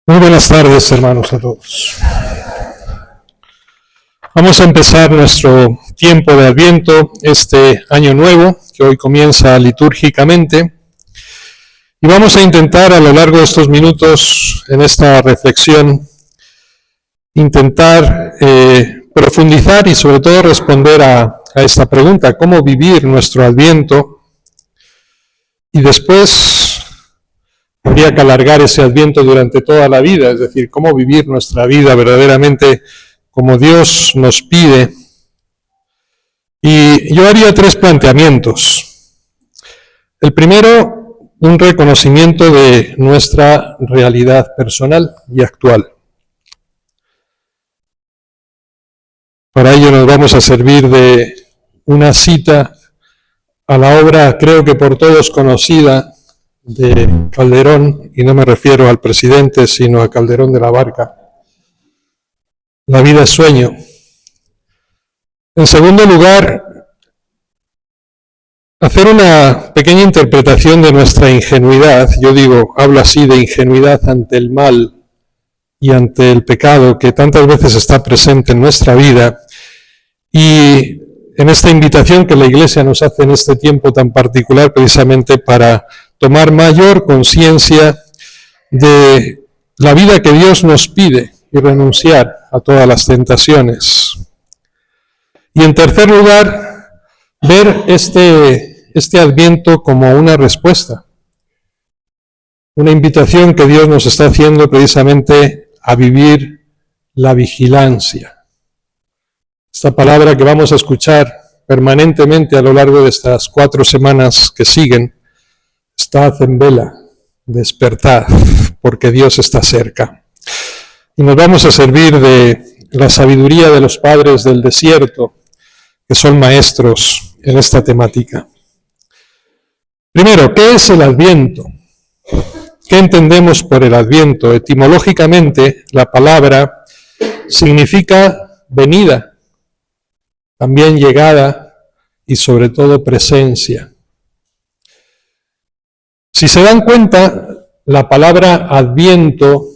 Muy buenas tardes, hermanos, a todos. Vamos a empezar nuestro tiempo de Adviento, este año nuevo, que hoy comienza litúrgicamente, y vamos a intentar a lo largo de estos minutos, en esta reflexión, intentar profundizar y sobre todo responder a esta pregunta: ¿cómo vivir nuestro Adviento? Y después habría que alargar ese Adviento durante toda la vida, es decir, cómo vivir nuestra vida verdaderamente como Dios nos pide. Y yo haría 3 planteamientos. El primero, un reconocimiento de nuestra realidad personal y actual. Para ello nos vamos a servir de una cita a la obra, creo que por todos conocida, de Calderón, y no me refiero al presidente, sino a Calderón de la Barca. La vida es sueño. En segundo lugar, hacer una pequeña interpretación de nuestra ingenuidad. Yo hablo así de ingenuidad ante el mal y ante el pecado que tantas veces está presente en nuestra vida, y en esta invitación que la Iglesia nos hace en este tiempo tan particular, precisamente para tomar mayor conciencia de la vida que Dios nos pide y renunciar a todas las tentaciones. Y en tercer lugar, ver este Adviento como una respuesta, una invitación que Dios nos está haciendo precisamente a vivir la vigilancia. Esta palabra que vamos a escuchar permanentemente a lo largo de estas 4 semanas que siguen: estad en vela, despertad, porque Dios está cerca. Y nos vamos a servir de la sabiduría de los padres del desierto, que son maestros en esta temática. Primero, ¿qué es el Adviento? ¿Qué entendemos por el Adviento? Etimológicamente, la palabra significa venida, también llegada y sobre todo presencia. Si se dan cuenta, la palabra Adviento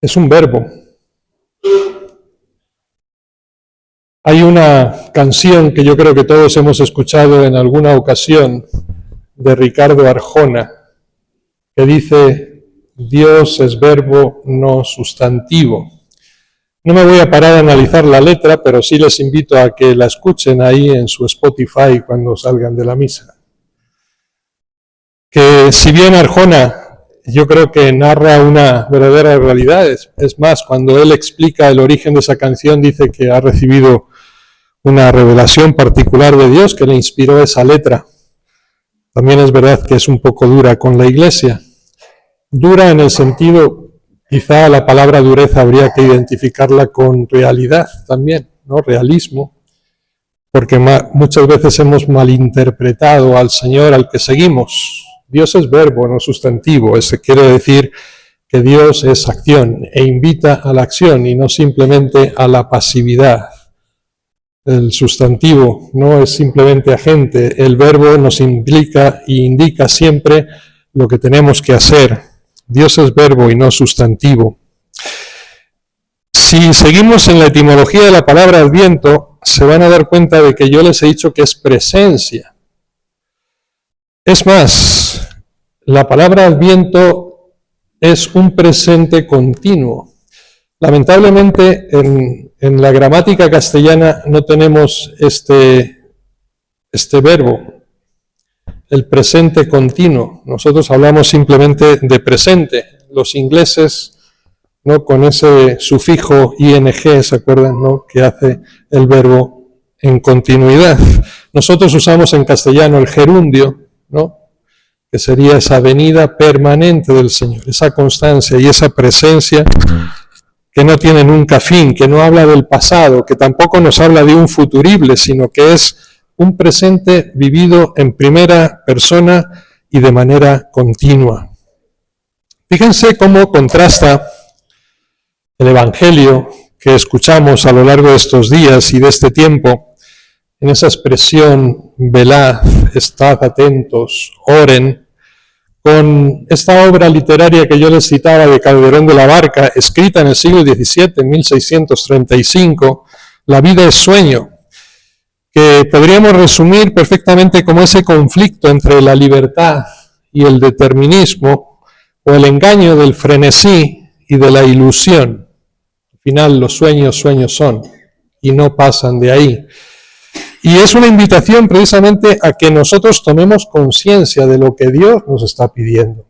es un verbo. Hay una canción que yo creo que todos hemos escuchado en alguna ocasión, de Ricardo Arjona, que dice: Dios es verbo, no sustantivo. No me voy a parar a analizar la letra, pero sí les invito a que la escuchen ahí en su Spotify cuando salgan de la misa. Que si bien Arjona, yo creo que narra una verdadera realidad, es más, cuando él explica el origen de esa canción, dice que ha recibido una revelación particular de Dios que le inspiró esa letra. También es verdad que es un poco dura con la Iglesia. Dura en el sentido, quizá la palabra dureza habría que identificarla con realidad también, ¿no? Realismo, porque muchas veces hemos malinterpretado al Señor al que seguimos. Dios es verbo, no sustantivo. Eso quiere decir que Dios es acción e invita a la acción y no simplemente a la pasividad. El sustantivo no es simplemente agente. El verbo nos implica e indica siempre lo que tenemos que hacer. Dios es verbo y no sustantivo. Si seguimos en la etimología de la palabra Adviento, se van a dar cuenta de que yo les he dicho que es presencia. Es más, la palabra Adviento es un presente continuo. Lamentablemente, en la gramática castellana no tenemos este verbo, el presente continuo. Nosotros hablamos simplemente de presente. Los ingleses, ¿no?, con ese sufijo ing, ¿se acuerdan?, ¿no?, que hace el verbo en continuidad. Nosotros usamos en castellano el gerundio, ¿no?, que sería esa venida permanente del Señor, esa constancia y esa presencia que no tiene nunca fin, que no habla del pasado, que tampoco nos habla de un futurible, sino que es un presente vivido en primera persona y de manera continua. Fíjense cómo contrasta el Evangelio que escuchamos a lo largo de estos días y de este tiempo, en esa expresión, velad, estad atentos, oren, con esta obra literaria que yo les citaba de Calderón de la Barca, escrita en el siglo XVII, en 1635, La vida es sueño, que podríamos resumir perfectamente como ese conflicto entre la libertad y el determinismo, o el engaño del frenesí y de la ilusión. Al final los sueños, sueños son, y no pasan de ahí. Y es una invitación precisamente a que nosotros tomemos conciencia de lo que Dios nos está pidiendo.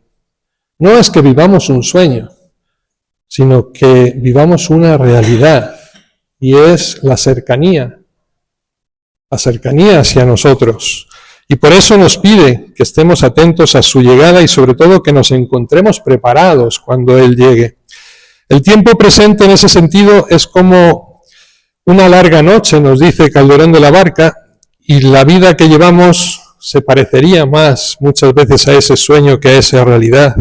No es que vivamos un sueño, sino que vivamos una realidad, y es la cercanía hacia nosotros. Y por eso nos pide que estemos atentos a su llegada y sobre todo que nos encontremos preparados cuando Él llegue. El tiempo presente en ese sentido es como una larga noche, nos dice Calderón de la Barca, y la vida que llevamos se parecería más muchas veces a ese sueño que a esa realidad.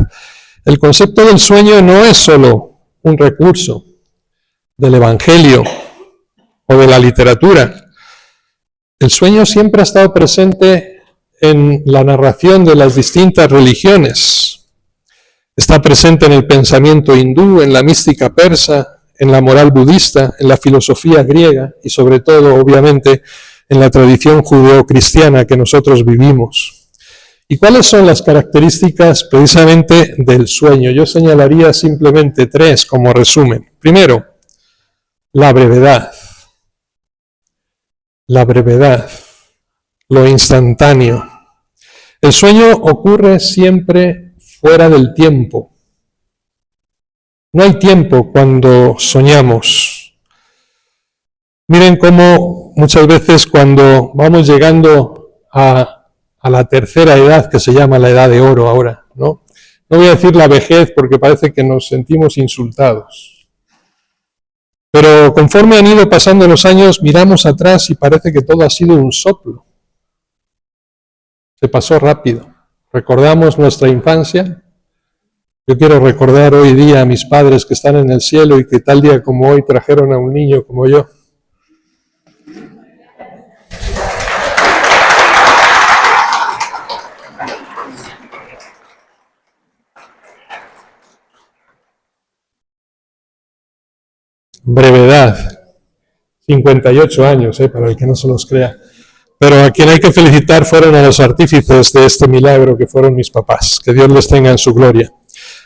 El concepto del sueño no es solo un recurso del Evangelio o de la literatura. El sueño siempre ha estado presente en la narración de las distintas religiones. Está presente en el pensamiento hindú, en la mística persa, en la moral budista, en la filosofía griega y sobre todo, obviamente, en la tradición judeocristiana que nosotros vivimos. ¿Y cuáles son las características precisamente del sueño? Yo señalaría simplemente 3 como resumen. Primero, la brevedad. La brevedad, lo instantáneo. El sueño ocurre siempre fuera del tiempo. No hay tiempo cuando soñamos. Miren cómo muchas veces cuando vamos llegando a la tercera edad, que se llama la edad de oro ahora, ¿no? No voy a decir la vejez porque parece que nos sentimos insultados. Pero conforme han ido pasando los años, miramos atrás y parece que todo ha sido un soplo. Se pasó rápido. Recordamos nuestra infancia. Yo quiero recordar hoy día a mis padres que están en el cielo y que tal día como hoy trajeron a un niño como yo. Brevedad. 58 años, para el que no se los crea. Pero a quien hay que felicitar fueron a los artífices de este milagro, que fueron mis papás. Que Dios les tenga en su gloria.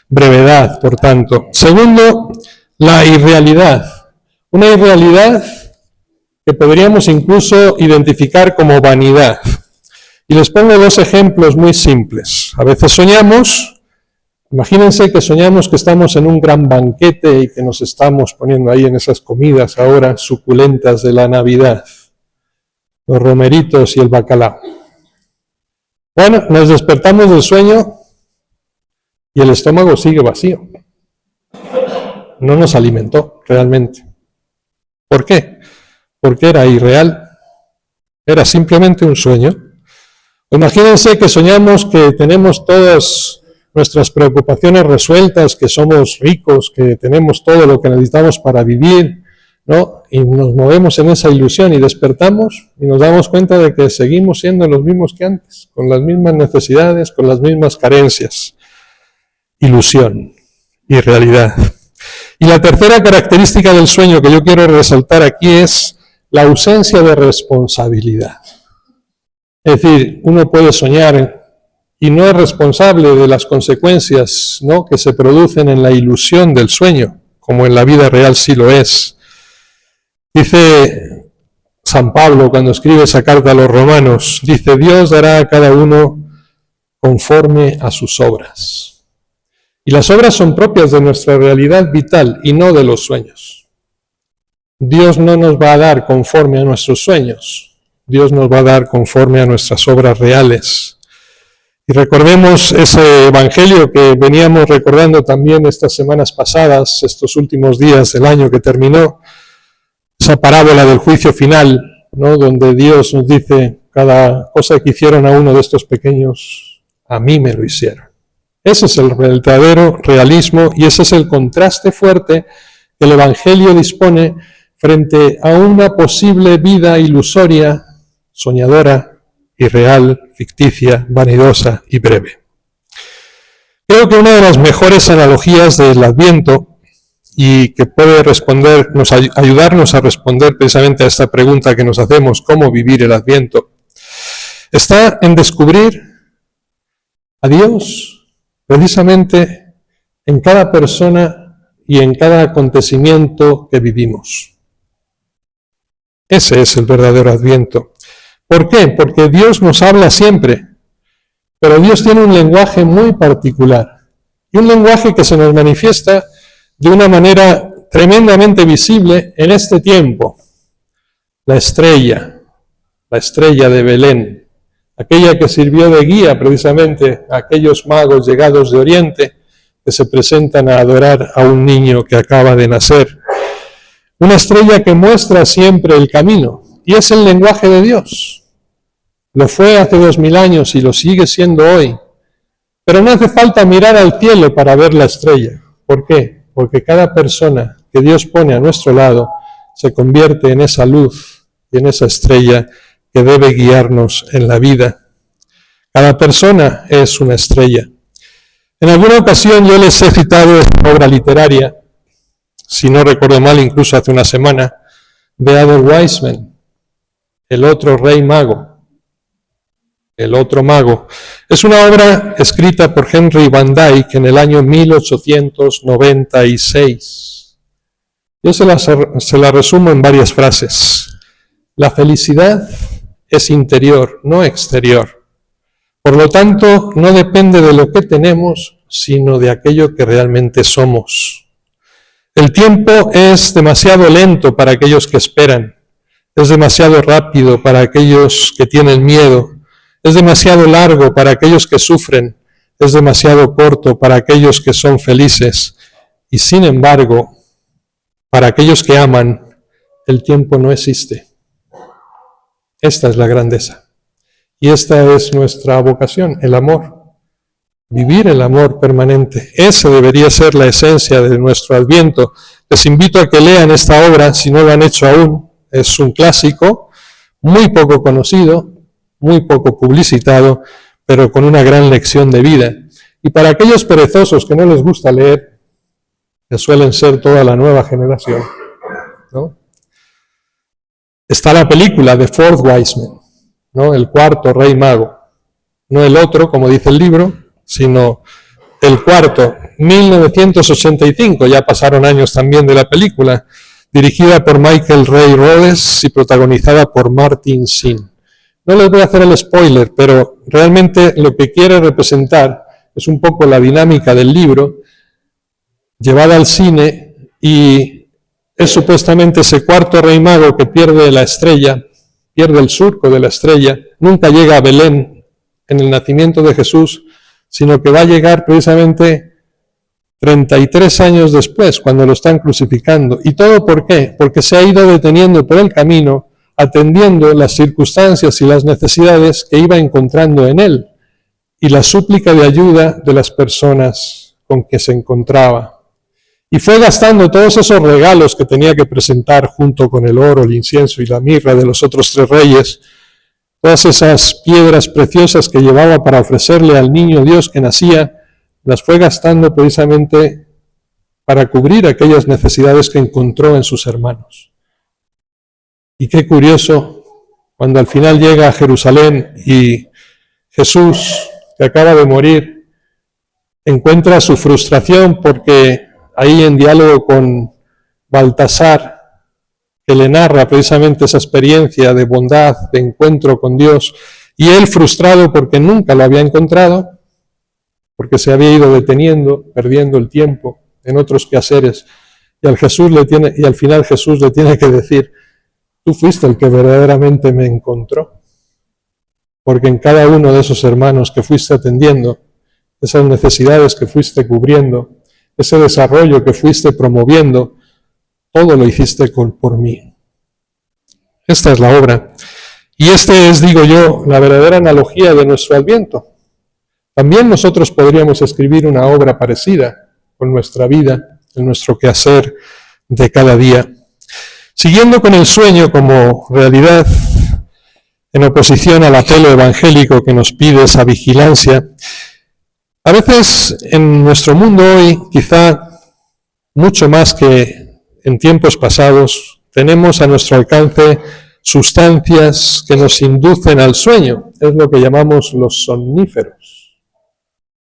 Brevedad, por tanto. Segundo, la irrealidad. Una irrealidad que podríamos incluso identificar como vanidad. Y les pongo 2 ejemplos muy simples. A veces soñamos, imagínense que soñamos que estamos en un gran banquete y que nos estamos poniendo ahí en esas comidas ahora suculentas de la Navidad. Los romeritos y el bacalao. Bueno, nos despertamos del sueño y el estómago sigue vacío. No nos alimentó realmente. ¿Por qué? Porque era irreal. Era simplemente un sueño. Imagínense que soñamos que tenemos todas nuestras preocupaciones resueltas, que somos ricos, que tenemos todo lo que necesitamos para vivir, ¿no? Y nos movemos en esa ilusión y despertamos y nos damos cuenta de que seguimos siendo los mismos que antes, con las mismas necesidades, con las mismas carencias. Ilusión, irrealidad. Y la tercera característica del sueño que yo quiero resaltar aquí es la ausencia de responsabilidad. Es decir, uno puede soñar y no es responsable de las consecuencias, ¿no?, que se producen en la ilusión del sueño, como en la vida real sí lo es. Dice San Pablo cuando escribe esa carta a los romanos, dice, Dios dará a cada uno conforme a sus obras. Y las obras son propias de nuestra realidad vital y no de los sueños. Dios no nos va a dar conforme a nuestros sueños. Dios nos va a dar conforme a nuestras obras reales. Y recordemos ese evangelio que veníamos recordando también estas semanas pasadas, estos últimos días del año que terminó, esa parábola del juicio final, ¿no?, donde Dios nos dice, cada cosa que hicieron a uno de estos pequeños, a mí me lo hicieron. Ese es el verdadero realismo y ese es el contraste fuerte que el Evangelio dispone frente a una posible vida ilusoria, soñadora, irreal, ficticia, vanidosa y breve. Creo que una de las mejores analogías del Adviento y que puede ayudarnos a responder precisamente a esta pregunta que nos hacemos, ¿cómo vivir el Adviento?, está en descubrir a Dios precisamente en cada persona y en cada acontecimiento que vivimos. Ese es el verdadero Adviento. ¿Por qué? Porque Dios nos habla siempre, pero Dios tiene un lenguaje muy particular y un lenguaje que se nos manifiesta de una manera tremendamente visible en este tiempo. La estrella de Belén, aquella que sirvió de guía precisamente a aquellos magos llegados de Oriente que se presentan a adorar a un niño que acaba de nacer. Una estrella que muestra siempre el camino, y es el lenguaje de Dios. Lo fue hace 2000 años y lo sigue siendo hoy. Pero no hace falta mirar al cielo para ver la estrella. ¿Por qué? Porque cada persona que Dios pone a nuestro lado se convierte en esa luz y en esa estrella que debe guiarnos en la vida. Cada persona es una estrella. En alguna ocasión yo les he citado esta obra literaria, si no recuerdo mal, incluso hace una semana, The Other Wise Man, el otro rey mago. El otro mago. Es una obra escrita por Henry Van Dyke en el año 1896. Yo se la resumo en varias frases. La felicidad es interior, no exterior. Por lo tanto, no depende de lo que tenemos, sino de aquello que realmente somos. El tiempo es demasiado lento para aquellos que esperan. Es demasiado rápido para aquellos que tienen miedo. Es demasiado largo para aquellos que sufren, es demasiado corto para aquellos que son felices. Y sin embargo, para aquellos que aman, el tiempo no existe. Esta es la grandeza. Y esta es nuestra vocación, el amor. Vivir el amor permanente. Esa debería ser la esencia de nuestro Adviento. Les invito a que lean esta obra, si no lo han hecho aún. Es un clásico, muy poco conocido, muy poco publicitado, pero con una gran lección de vida. Y para aquellos perezosos que no les gusta leer, que suelen ser toda la nueva generación, ¿no?, está la película de Fourth Wise Man, ¿no?, el cuarto rey mago. No el otro, como dice el libro, sino el cuarto. 1985, ya pasaron años también de la película, dirigida por Michael Ray Rhodes y protagonizada por Martin Sheen. No les voy a hacer el spoiler, pero realmente lo que quiere representar es un poco la dinámica del libro llevada al cine, y es supuestamente ese cuarto rey mago que pierde la estrella, pierde el surco de la estrella, nunca llega a Belén en el nacimiento de Jesús, sino que va a llegar precisamente 33 años después, cuando lo están crucificando. ¿Y todo por qué? Porque se ha ido deteniendo por el camino, atendiendo las circunstancias y las necesidades que iba encontrando en él y la súplica de ayuda de las personas con que se encontraba. Y fue gastando todos esos regalos que tenía que presentar junto con el oro, el incienso y la mirra de los otros tres reyes, todas esas piedras preciosas que llevaba para ofrecerle al niño Dios que nacía, las fue gastando precisamente para cubrir aquellas necesidades que encontró en sus hermanos. Y qué curioso, cuando al final llega a Jerusalén y Jesús, que acaba de morir, encuentra su frustración porque ahí en diálogo con Baltasar, que le narra precisamente esa experiencia de bondad, de encuentro con Dios, y él frustrado porque nunca lo había encontrado, porque se había ido deteniendo, perdiendo el tiempo en otros quehaceres, y al final Jesús le tiene que decir: tú fuiste el que verdaderamente me encontró, porque en cada uno de esos hermanos que fuiste atendiendo, esas necesidades que fuiste cubriendo, ese desarrollo que fuiste promoviendo, todo lo hiciste por mí. Esta es la obra. Y este es, digo yo, la verdadera analogía de nuestro Adviento. También nosotros podríamos escribir una obra parecida con nuestra vida, en nuestro quehacer de cada día. Siguiendo con el sueño como realidad, en oposición al apelo evangélico que nos pide esa vigilancia, a veces en nuestro mundo hoy, quizá mucho más que en tiempos pasados, tenemos a nuestro alcance sustancias que nos inducen al sueño, es lo que llamamos los somníferos,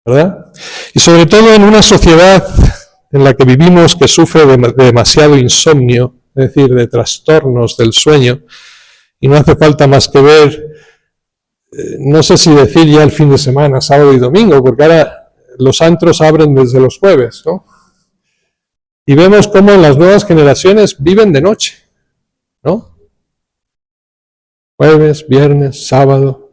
¿verdad? Y sobre todo en una sociedad en la que vivimos que sufre de demasiado insomnio, es decir, de trastornos del sueño, y no hace falta más que ver, no sé si decir ya el fin de semana, sábado y domingo, porque ahora los antros abren desde los jueves, ¿no? Y vemos cómo las nuevas generaciones viven de noche, ¿no? Jueves, viernes, sábado.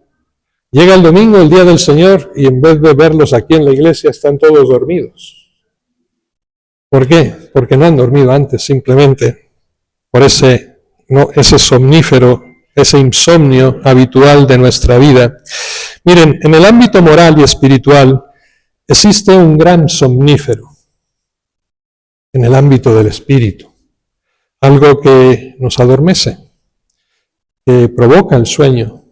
Llega el domingo, el día del Señor, y en vez de verlos aquí en la iglesia, están todos dormidos. ¿Por qué? Porque no han dormido antes, simplemente por ese somnífero, ese insomnio habitual de nuestra vida. Miren, en el ámbito moral y espiritual existe un gran somnífero, en el ámbito del espíritu, algo que nos adormece, que provoca el sueño,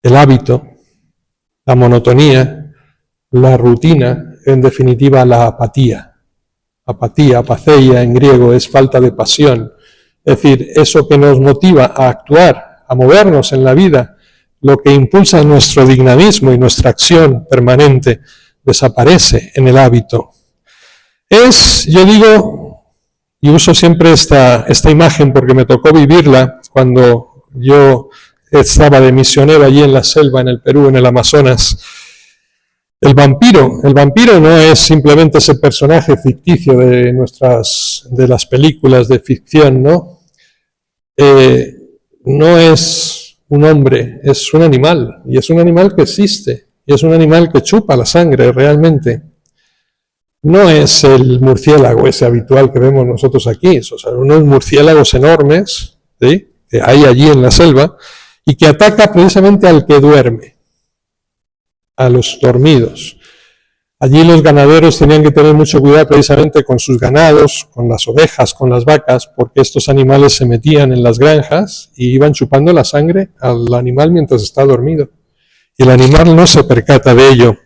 el hábito, la monotonía, la rutina, en definitiva la apatía. Apatía, apatheia en griego, es falta de pasión. Es decir, eso que nos motiva a actuar, a movernos en la vida, lo que impulsa nuestro dinamismo y nuestra acción permanente, desaparece en el hábito. Yo digo, y uso siempre esta imagen porque me tocó vivirla cuando yo estaba de misionero allí en la selva, en el Perú, en el Amazonas. El vampiro no es simplemente ese personaje ficticio de las películas de ficción, ¿no? No es un hombre, es un animal, y es un animal que existe, y es un animal que chupa la sangre realmente. No es el murciélago ese habitual que vemos nosotros aquí, o sea, unos murciélagos enormes, ¿sí?, que hay allí en la selva, y que ataca precisamente al que duerme, a los dormidos. Allí los ganaderos tenían que tener mucho cuidado precisamente con sus ganados, con las ovejas, con las vacas, porque estos animales se metían en las granjas y iban chupando la sangre al animal mientras está dormido. Y el animal no se percata de ello.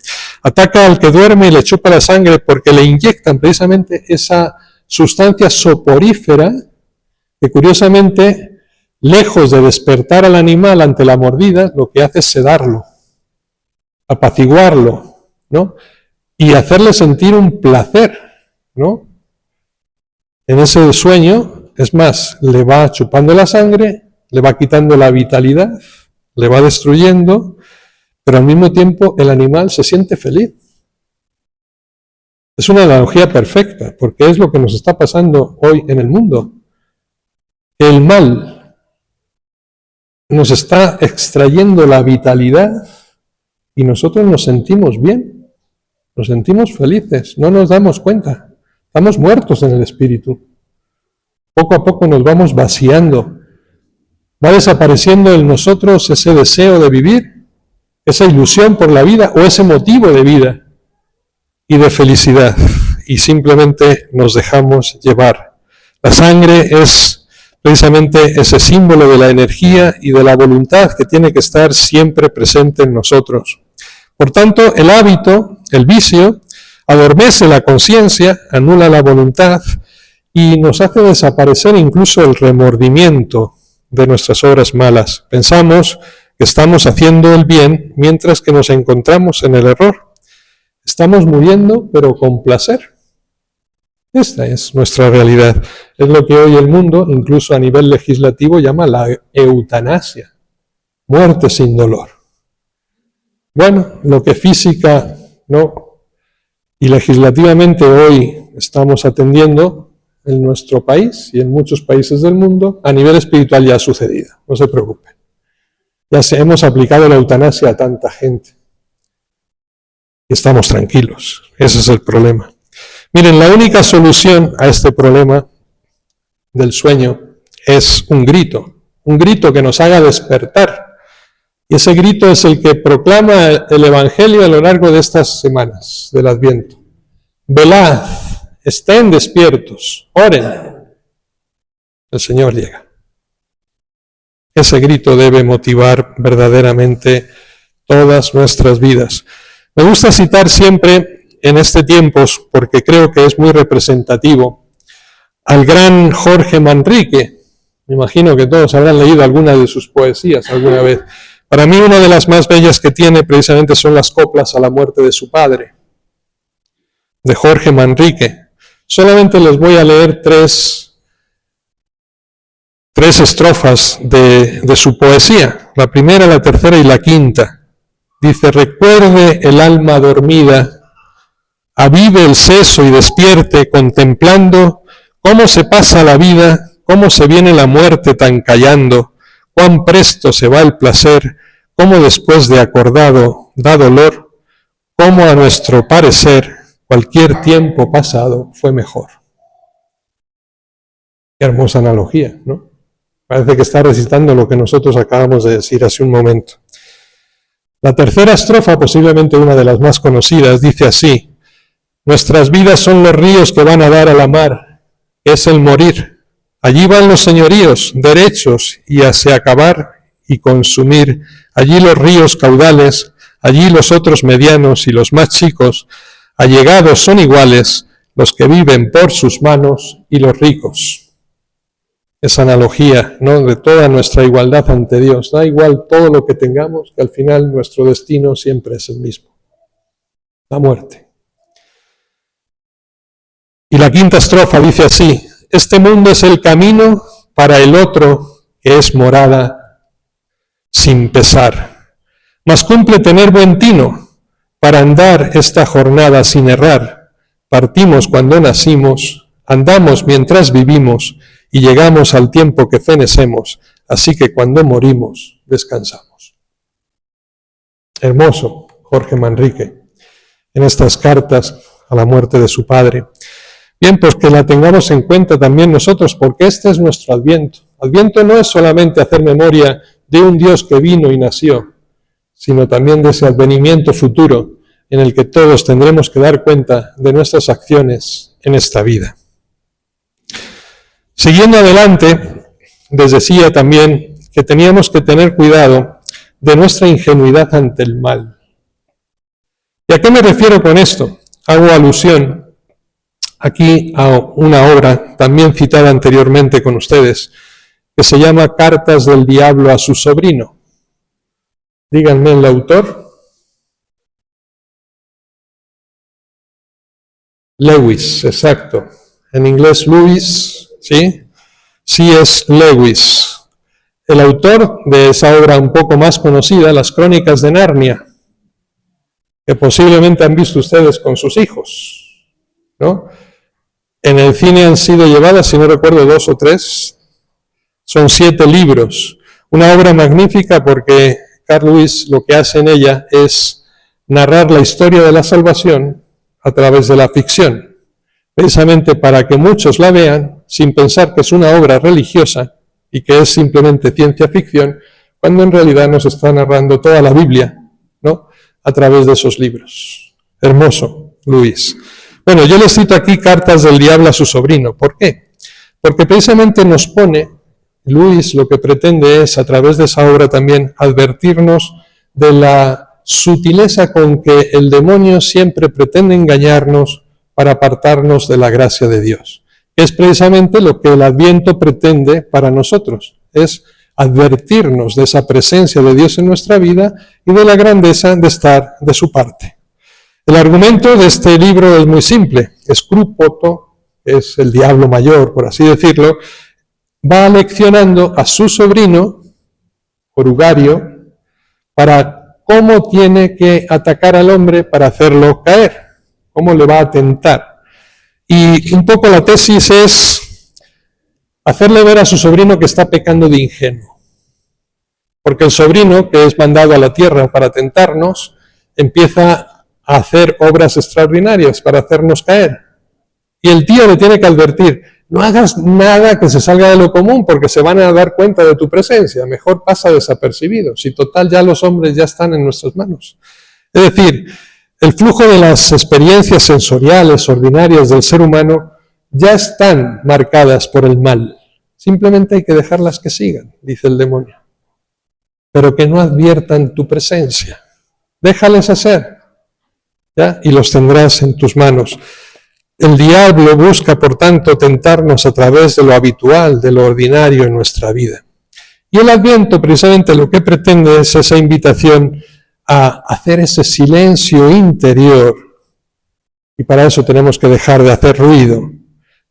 Ataca al que duerme y le chupa la sangre porque le inyectan precisamente esa sustancia soporífera que curiosamente, lejos de despertar al animal ante la mordida, lo que hace es sedarlo, apaciguarlo, ¿no?, y hacerle sentir un placer, ¿no? En ese sueño, es más, le va chupando la sangre, le va quitando la vitalidad, le va destruyendo, pero al mismo tiempo el animal se siente feliz. Es una analogía perfecta, porque es lo que nos está pasando hoy en el mundo. El mal nos está extrayendo la vitalidad y nosotros nos sentimos bien. Nos sentimos felices, no nos damos cuenta, estamos muertos en el espíritu. Poco a poco nos vamos vaciando, va desapareciendo en nosotros ese deseo de vivir, esa ilusión por la vida o ese motivo de vida y de felicidad, y simplemente nos dejamos llevar. La sangre es precisamente ese símbolo de la energía y de la voluntad que tiene que estar siempre presente en nosotros. Por tanto, el hábito, el vicio, adormece la conciencia, anula la voluntad y nos hace desaparecer incluso el remordimiento de nuestras obras malas. Pensamos que estamos haciendo el bien mientras que nos encontramos en el error. Estamos muriendo, pero con placer. Esta es nuestra realidad. Es lo que hoy el mundo, incluso a nivel legislativo, llama la eutanasia. Muerte sin dolor. Bueno, lo que física, ¿no?, y legislativamente hoy estamos atendiendo en nuestro país y en muchos países del mundo, a nivel espiritual ya ha sucedido, no se preocupen. Ya hemos aplicado la eutanasia a tanta gente. Estamos tranquilos, ese es el problema. Miren, la única solución a este problema del sueño es un grito que nos haga despertar Y ese grito es el que proclama el Evangelio a lo largo de estas semanas del Adviento. Velad, estén despiertos, oren. El Señor llega. Ese grito debe motivar verdaderamente todas nuestras vidas. Me gusta citar siempre en este tiempo, porque creo que es muy representativo, al gran Jorge Manrique. Me imagino que todos habrán leído alguna de sus poesías alguna vez. Para mí una de las más bellas que tiene precisamente son las coplas a la muerte de su padre, de Jorge Manrique. Solamente les voy a leer tres estrofas de su poesía, la primera, la tercera y la quinta. Dice: recuerde el alma dormida, avive el seso y despierte contemplando cómo se pasa la vida, cómo se viene la muerte tan callando, cuán presto se va el placer, cómo después de acordado da dolor, cómo a nuestro parecer cualquier tiempo pasado fue mejor. Qué hermosa analogía, ¿no? Parece que está recitando lo que nosotros acabamos de decir hace un momento. La tercera estrofa, posiblemente una de las más conocidas, dice así: nuestras vidas son los ríos que van a dar a la mar, es el morir. Allí van los señoríos, derechos y hacia acabar y consumir. Allí los ríos caudales, allí los otros medianos y los más chicos, allegados son iguales los que viven por sus manos y los ricos. Esa analogía, ¿no?, de toda nuestra igualdad ante Dios. Da igual todo lo que tengamos, que al final nuestro destino siempre es el mismo: la muerte. Y la quinta estrofa dice así: este mundo es el camino para el otro que es morada sin pesar. Mas cumple tener buen tino para andar esta jornada sin errar. Partimos cuando nacimos, andamos mientras vivimos, y llegamos al tiempo que fenecemos, así que cuando morimos, descansamos. Hermoso Jorge Manrique en estas cartas a la muerte de su padre. Bien, pues que la tengamos en cuenta también nosotros, porque este es nuestro Adviento. Adviento no es solamente hacer memoria de un Dios que vino y nació, sino también de ese advenimiento futuro en el que todos tendremos que dar cuenta de nuestras acciones en esta vida. Siguiendo adelante, les decía también que teníamos que tener cuidado de nuestra ingenuidad ante el mal. ¿Y a qué me refiero con esto? Hago alusión aquí a una obra también citada anteriormente con ustedes, que se llama Cartas del Diablo a su sobrino. Díganme el autor. Lewis, exacto. En inglés Lewis, ¿sí? C.S. Lewis, el autor de esa obra un poco más conocida, Las Crónicas de Narnia, que posiblemente han visto ustedes con sus hijos, ¿no? En el cine han sido llevadas, si no recuerdo, 2 o 3, son 7 libros, una obra magnífica porque Carl Lewis lo que hace en ella es narrar la historia de la salvación a través de la ficción, precisamente para que muchos la vean sin pensar que es una obra religiosa y que es simplemente ciencia ficción, cuando en realidad nos está narrando toda la Biblia, ¿no?, a través de esos libros. Hermoso, Luis. Bueno, yo le cito aquí Cartas del Diablo a su sobrino. ¿Por qué? Porque precisamente nos pone, Luis lo que pretende es, a través de esa obra también, advertirnos de la sutileza con que el demonio siempre pretende engañarnos para apartarnos de la gracia de Dios. Es precisamente lo que el Adviento pretende para nosotros, es advertirnos de esa presencia de Dios en nuestra vida y de la grandeza de estar de su parte. El argumento de este libro es muy simple. Scrúpoto, es el diablo mayor, por así decirlo, va leccionando a su sobrino, Orugario, para cómo tiene que atacar al hombre para hacerlo caer, cómo le va a tentar. Y un poco la tesis es hacerle ver a su sobrino que está pecando de ingenuo. Porque el sobrino, que es mandado a la tierra para tentarnos, empieza a hacer obras extraordinarias para hacernos caer. Y el tío le tiene que advertir, no hagas nada que se salga de lo común porque se van a dar cuenta de tu presencia. Mejor pasa desapercibido. Si total ya los hombres ya están en nuestras manos. Es decir, el flujo de las experiencias sensoriales ordinarias del ser humano ya están marcadas por el mal. Simplemente hay que dejarlas que sigan, dice el demonio. Pero que no adviertan tu presencia. Déjales hacer, ¿ya? Y los tendrás en tus manos. El diablo busca, por tanto, tentarnos a través de lo habitual, de lo ordinario en nuestra vida. Y el Adviento, precisamente, lo que pretende es esa invitación a hacer ese silencio interior. Y para eso tenemos que dejar de hacer ruido,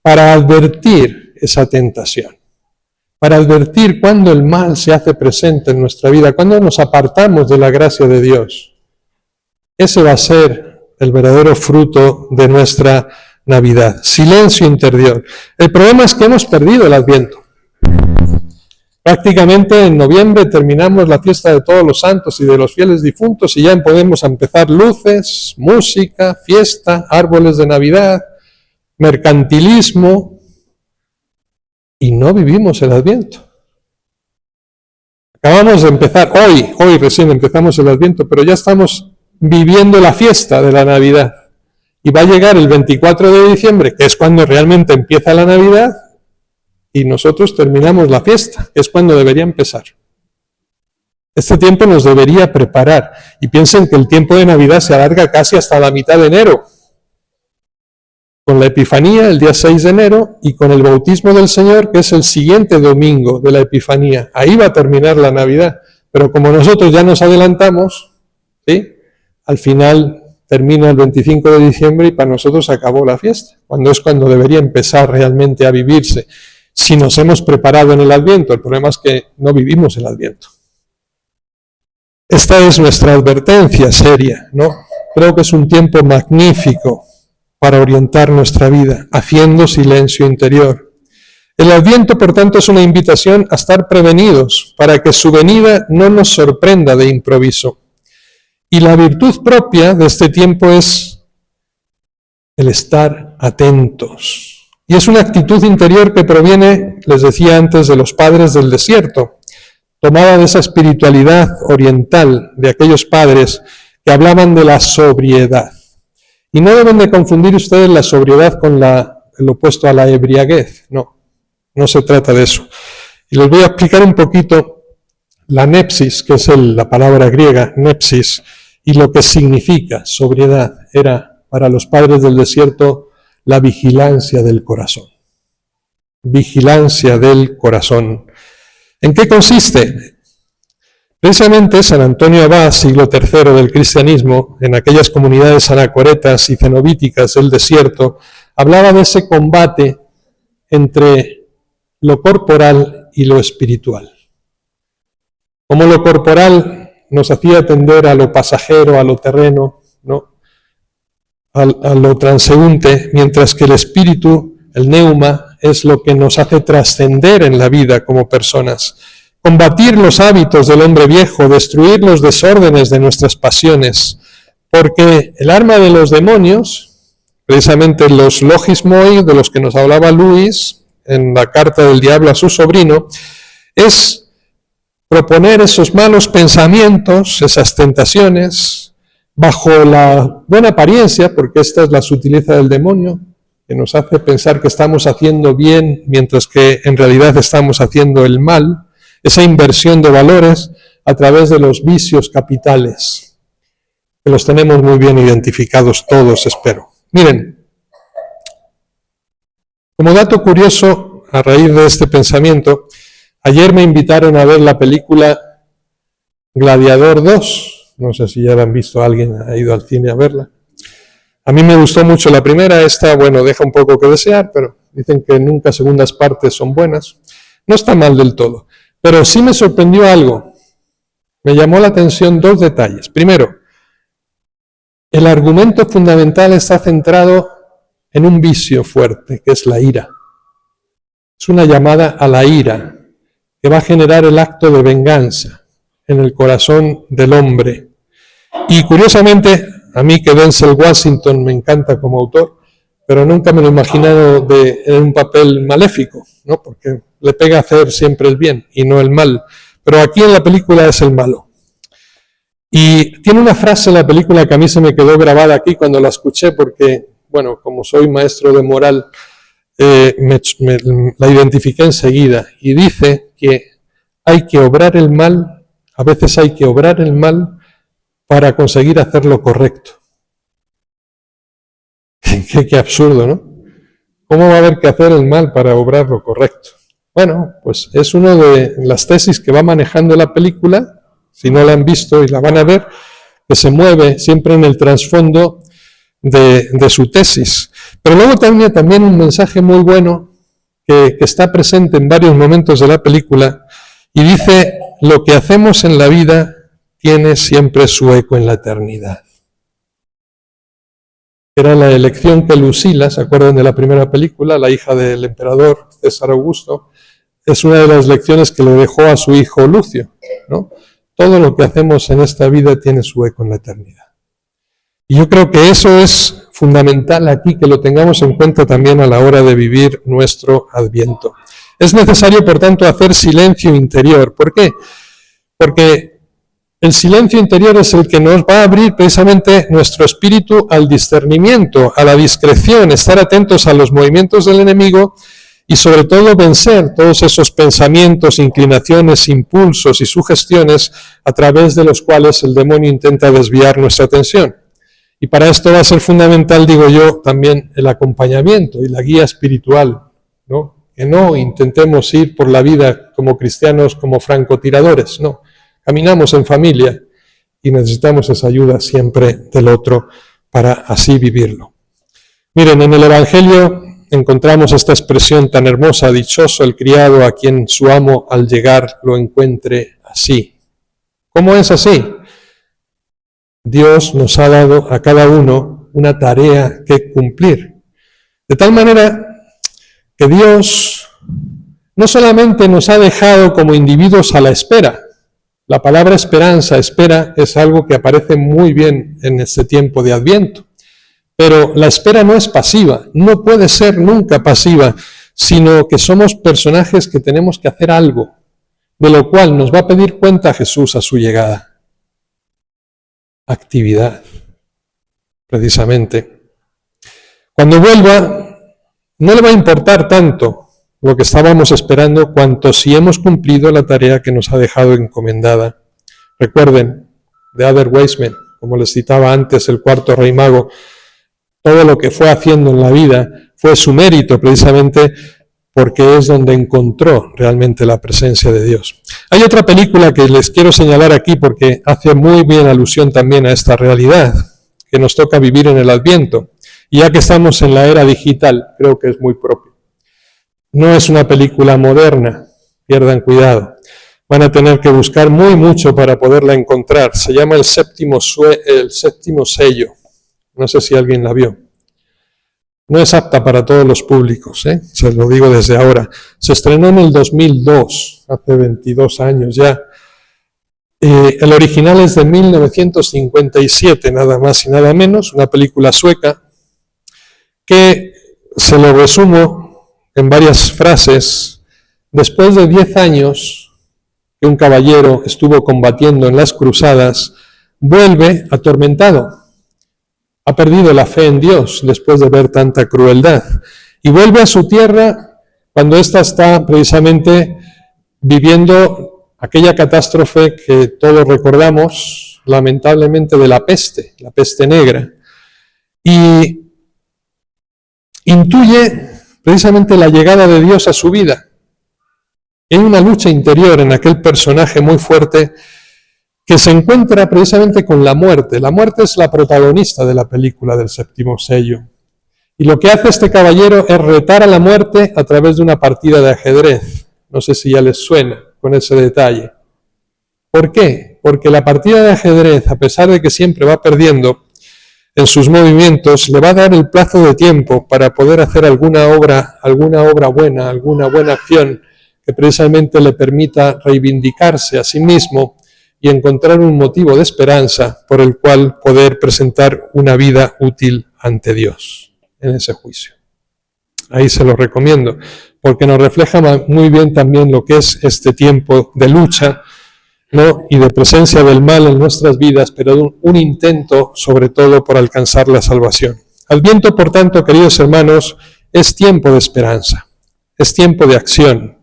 para advertir esa tentación, para advertir cuando el mal se hace presente en nuestra vida, cuando nos apartamos de la gracia de Dios. Ese va a ser el verdadero fruto de nuestra Navidad, silencio interior. El problema es que hemos perdido el Adviento. Prácticamente en noviembre terminamos la fiesta de todos los santos y de los fieles difuntos y ya podemos empezar luces, música, fiesta, árboles de Navidad, mercantilismo, y no vivimos el Adviento. Acabamos de empezar, hoy recién empezamos el Adviento, pero ya estamos viviendo la fiesta de la Navidad. Y va a llegar el 24 de diciembre, que es cuando realmente empieza la Navidad, y nosotros terminamos la fiesta, que es cuando debería empezar. Este tiempo nos debería preparar. Y piensen que el tiempo de Navidad se alarga casi hasta la mitad de enero. Con la Epifanía, el día 6 de enero, y con el bautismo del Señor, que es el siguiente domingo de la Epifanía. Ahí va a terminar la Navidad. Pero como nosotros ya nos adelantamos, ¿sí? Al final termina el 25 de diciembre y para nosotros acabó la fiesta, cuando es cuando debería empezar realmente a vivirse. Si nos hemos preparado en el Adviento, el problema es que no vivimos el Adviento. Esta es nuestra advertencia seria, ¿no? Creo que es un tiempo magnífico para orientar nuestra vida, haciendo silencio interior. El Adviento, por tanto, es una invitación a estar prevenidos, para que su venida no nos sorprenda de improviso. Y la virtud propia de este tiempo es el estar atentos. Y es una actitud interior que proviene, les decía antes, de los padres del desierto, tomada de esa espiritualidad oriental de aquellos padres que hablaban de la sobriedad. Y no deben de confundir ustedes la sobriedad con el opuesto a la ebriaguez. No se trata de eso. Y les voy a explicar un poquito la nepsis, que es la palabra griega, nepsis, y lo que significa sobriedad. Era para los padres del desierto la vigilancia del corazón. Vigilancia del corazón. ¿En qué consiste? Precisamente San Antonio Abad, siglo III del cristianismo, en aquellas comunidades anacoretas y cenobíticas del desierto, hablaba de ese combate entre lo corporal y lo espiritual. Como lo corporal nos hacía tender a lo pasajero, a lo terreno, ¿no? A lo transeúnte, mientras que el espíritu, el neuma, es lo que nos hace trascender en la vida como personas. Combatir los hábitos del hombre viejo, destruir los desórdenes de nuestras pasiones, porque el arma de los demonios, precisamente los logis moi, de los que nos hablaba Luis en la carta del diablo a su sobrino, es proponer esos malos pensamientos, esas tentaciones, bajo la buena apariencia, porque esta es la sutileza del demonio, que nos hace pensar que estamos haciendo bien, mientras que en realidad estamos haciendo el mal, esa inversión de valores a través de los vicios capitales, que los tenemos muy bien identificados todos, espero. Miren, como dato curioso, a raíz de este pensamiento, ayer me invitaron a ver la película Gladiador 2, no sé si ya la han visto, alguien ha ido al cine a verla. A mí me gustó mucho la primera, esta, bueno, deja un poco que desear, pero dicen que nunca segundas partes son buenas. No está mal del todo. Pero sí me sorprendió algo. Me llamó la atención dos detalles. Primero, el argumento fundamental está centrado en un vicio fuerte, que es la ira. Es una llamada a la ira, que va a generar el acto de venganza en el corazón del hombre. Y curiosamente, a mí que Denzel Washington me encanta como autor, pero nunca me lo he imaginado en un papel maléfico, ¿no? Porque le pega hacer siempre el bien y no el mal. Pero aquí en la película es el malo. Y tiene una frase en la película que a mí se me quedó grabada aquí cuando la escuché, porque, bueno, como soy maestro de moral, la identifiqué enseguida. Y dice que hay que obrar el mal, a veces hay que obrar el mal para conseguir hacer lo correcto. Qué absurdo, ¿no? ¿Cómo va a haber que hacer el mal para obrar lo correcto? Bueno, pues es una de las tesis que va manejando la película, si no la han visto y la van a ver, que se mueve siempre en el trasfondo de su tesis. Pero luego también un mensaje muy bueno que está presente en varios momentos de la película y dice, lo que hacemos en la vida tiene siempre su eco en la eternidad. Era la elección que Lucila, ¿se acuerdan de la primera película? La hija del emperador César Augusto, es una de las lecciones que le dejó a su hijo Lucio, ¿no? Todo lo que hacemos en esta vida tiene su eco en la eternidad. Y yo creo que eso es fundamental aquí, que lo tengamos en cuenta también a la hora de vivir nuestro Adviento. Es necesario, por tanto, hacer silencio interior. ¿Por qué? Porque el silencio interior es el que nos va a abrir precisamente nuestro espíritu al discernimiento, a la discreción, estar atentos a los movimientos del enemigo y sobre todo vencer todos esos pensamientos, inclinaciones, impulsos y sugestiones a través de los cuales el demonio intenta desviar nuestra atención. Y para esto va a ser fundamental, digo yo, también el acompañamiento y la guía espiritual, ¿no? Que no intentemos ir por la vida como cristianos, como francotiradores, no. Caminamos en familia y necesitamos esa ayuda siempre del otro para así vivirlo. Miren, en el Evangelio encontramos esta expresión tan hermosa, dichoso el criado a quien su amo al llegar lo encuentre así. ¿Cómo es así? Dios nos ha dado a cada uno una tarea que cumplir. De tal manera que Dios no solamente nos ha dejado como individuos a la espera. La palabra esperanza, espera, es algo que aparece muy bien en este tiempo de Adviento. Pero la espera no es pasiva, no puede ser nunca pasiva, sino que somos personajes que tenemos que hacer algo, de lo cual nos va a pedir cuenta Jesús a su llegada. Actividad, precisamente. Cuando vuelva, no le va a importar tanto lo que estábamos esperando cuanto si hemos cumplido la tarea que nos ha dejado encomendada. Recuerden, de Adler Weissman, como les citaba antes, el cuarto rey mago, todo lo que fue haciendo en la vida fue su mérito precisamente porque es donde encontró realmente la presencia de Dios. Hay otra película que les quiero señalar aquí porque hace muy bien alusión también a esta realidad que nos toca vivir en el Adviento. Y ya que estamos en la era digital, creo que es muy propio. No es una película moderna, pierdan cuidado. Van a tener que buscar muy mucho para poderla encontrar. Se llama El séptimo sello. No sé si alguien la vio. No es apta para todos los públicos, se lo digo desde ahora. Se estrenó en el 2002, hace 22 años ya. El original es de 1957, nada más y nada menos, una película sueca, que se lo resumo en varias frases. Después de 10 años que un caballero estuvo combatiendo en las cruzadas, vuelve atormentado. Ha perdido la fe en Dios después de ver tanta crueldad. Y vuelve a su tierra cuando ésta está precisamente viviendo aquella catástrofe que todos recordamos, lamentablemente, de la peste negra. Y intuye precisamente la llegada de Dios a su vida. Hay una lucha interior en aquel personaje muy fuerte que se encuentra precisamente con la muerte. La muerte es la protagonista de la película del séptimo sello. Y lo que hace este caballero es retar a la muerte a través de una partida de ajedrez. No sé si ya les suena con ese detalle. ¿Por qué? Porque la partida de ajedrez, a pesar de que siempre va perdiendo en sus movimientos, le va a dar el plazo de tiempo para poder hacer alguna obra buena, alguna buena acción que precisamente le permita reivindicarse a sí mismo y encontrar un motivo de esperanza por el cual poder presentar una vida útil ante Dios. en ese juicio. Ahí se lo recomiendo, porque nos refleja muy bien también lo que es este tiempo de lucha, ¿no? Y de presencia del mal en nuestras vidas, pero un intento sobre todo por alcanzar la salvación. Adviento, por tanto, queridos hermanos, es tiempo de esperanza, es tiempo de acción.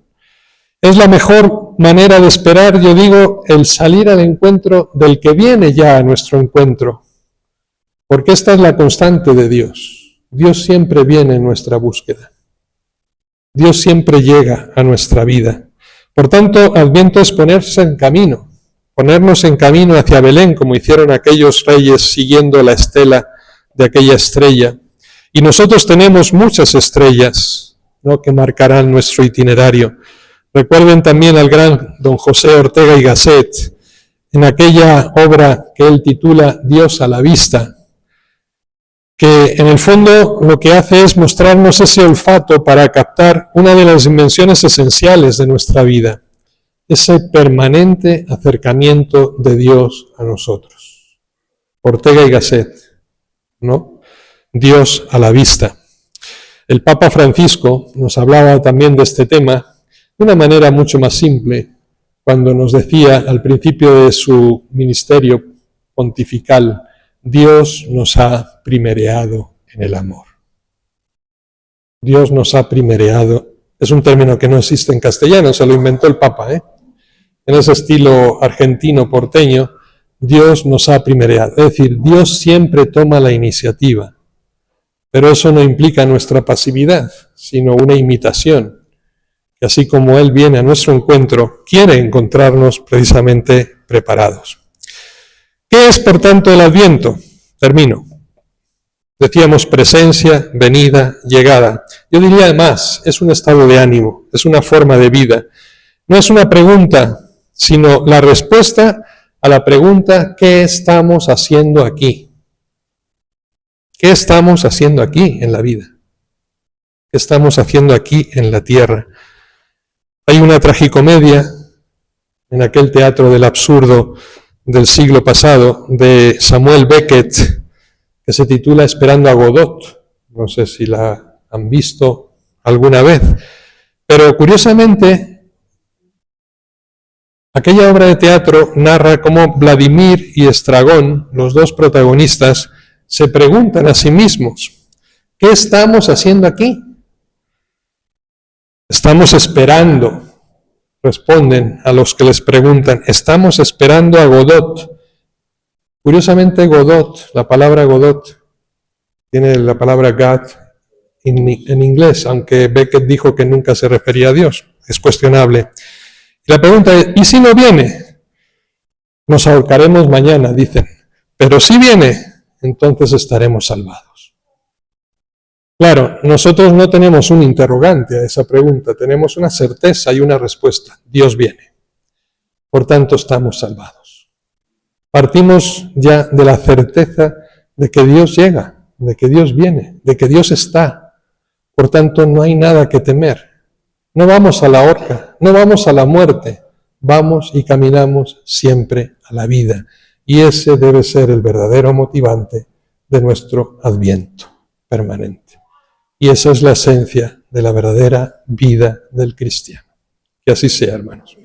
Es la mejor manera de esperar, yo digo, el salir al encuentro del que viene ya a nuestro encuentro, porque esta es la constante de Dios. Dios siempre viene en nuestra búsqueda. Dios siempre llega a nuestra vida. Por tanto, Adviento es ponerse en camino, ponernos en camino hacia Belén, como hicieron aquellos reyes siguiendo la estela de aquella estrella. Y nosotros tenemos muchas estrellas, ¿no?, que marcarán nuestro itinerario. Recuerden también al gran don José Ortega y Gasset, en aquella obra que él titula Dios a la vista, que en el fondo lo que hace es mostrarnos ese olfato para captar una de las dimensiones esenciales de nuestra vida, ese permanente acercamiento de Dios a nosotros. Ortega y Gasset, ¿no? Dios a la vista. El Papa Francisco nos hablaba también de este tema de una manera mucho más simple, cuando nos decía al principio de su ministerio pontifical: Dios nos ha primereado en el amor. Dios nos ha primereado. Es un término que no existe en castellano, se lo inventó el Papa, En ese estilo argentino porteño, Dios nos ha primereado. Es decir, Dios siempre toma la iniciativa. Pero eso no implica nuestra pasividad, sino una imitación. Y así como Él viene a nuestro encuentro, quiere encontrarnos precisamente preparados. ¿Qué es, por tanto, el Adviento? Termino. Decíamos presencia, venida, llegada. Yo diría además, es un estado de ánimo, es una forma de vida. No es una pregunta, sino la respuesta a la pregunta: ¿qué estamos haciendo aquí? ¿Qué estamos haciendo aquí en la vida? ¿Qué estamos haciendo aquí en la tierra? Hay una tragicomedia en aquel teatro del absurdo del siglo pasado de Samuel Beckett, que se titula Esperando a Godot. No sé si la han visto alguna vez, pero curiosamente aquella obra de teatro narra cómo Vladimir y Estragón, los dos protagonistas, se preguntan a sí mismos: ¿qué estamos haciendo aquí? Estamos esperando, responden a los que les preguntan, estamos esperando a Godot. Curiosamente, Godot, la palabra Godot, tiene la palabra God en inglés, aunque Beckett dijo que nunca se refería a Dios. Es cuestionable. Y la pregunta es: ¿y si no viene? Nos ahorcaremos mañana, dicen. Pero si viene, entonces estaremos salvados. Claro, nosotros no tenemos un interrogante a esa pregunta, tenemos una certeza y una respuesta. Dios viene. Por tanto, estamos salvados. Partimos ya de la certeza de que Dios llega, de que Dios viene, de que Dios está. Por tanto, no hay nada que temer. No vamos a la horca, no vamos a la muerte, vamos y caminamos siempre a la vida. Y ese debe ser el verdadero motivante de nuestro Adviento permanente. Y esa es la esencia de la verdadera vida del cristiano. Que así sea, hermanos.